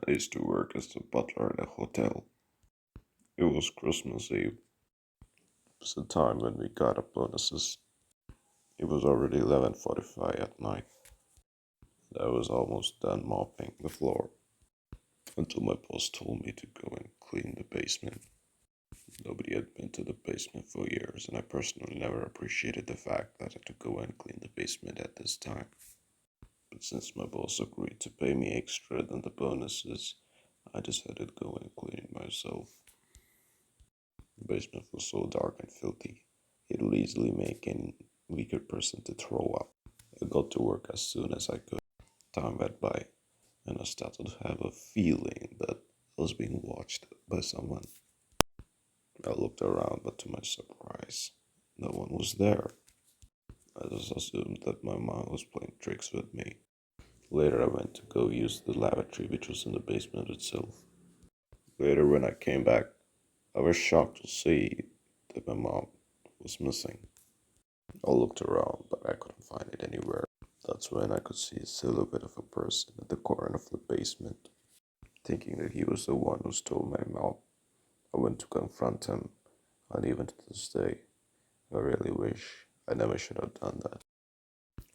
I used to work as a butler at a hotel. It was Christmas Eve. It was the time when we got our bonuses. It was already 11:45 at night, and I was almost done mopping the floor until my boss told me to go and clean the basement. Nobody had been to the basement for years, and I personally never appreciated the fact that I had to go and clean the basement at this time. But since my boss agreed to pay me extra than the bonuses, I decided to go and clean it myself. The basement was so dark and filthy, it would easily make any weaker person to throw up. I got to work as soon as I could. Time went by, and I started to have a feeling that I was being watched by someone. I looked around, but to my surprise, no one was there. I just assumed that my mom was playing tricks with me. Later, I went to go use the lavatory, which was in the basement itself. Later, when I came back, I was shocked to see that my mom was missing. I looked around, but I couldn't find it anywhere. That's when I could see a silhouette of a person at the corner of the basement. Thinking that he was the one who stole my mom, I went to confront him, and even to this day, I really wish I never should have done that.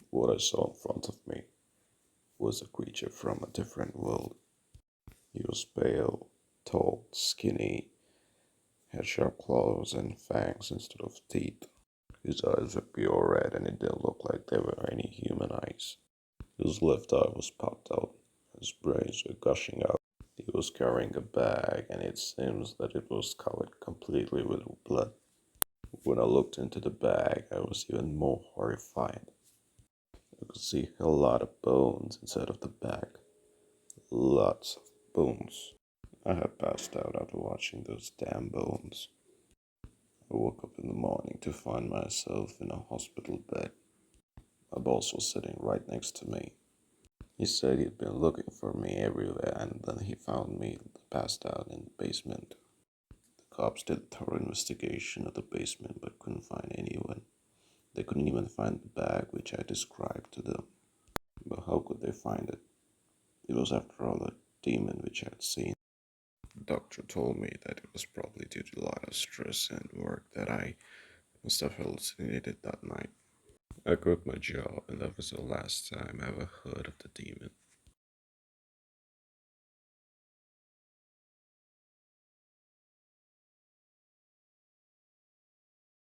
What I saw in front of me was a creature from a different world. He was pale, tall, skinny, had sharp claws and fangs instead of teeth. His eyes were pure red and it didn't look like they were any human eyes. His left eye was popped out, his brains were gushing out. He was carrying a bag and it seems that it was covered completely with blood. When I looked into the bag, I was even more horrified. I could see a lot of bones inside of the bag. Lots of bones. I had passed out after watching those damn bones. I woke up in the morning to find myself in a hospital bed. My boss was sitting right next to me. He said he'd been looking for me everywhere and then he found me passed out in the basement. The cops did a thorough investigation of the basement but couldn't find anyone. They couldn't even find the bag which I described to them. But how could they find it? It was after all a demon which I had seen. The doctor told me that it was probably due to a lot of stress and work that I must have hallucinated that night. I quit my job and that was the last time I ever heard of the demon.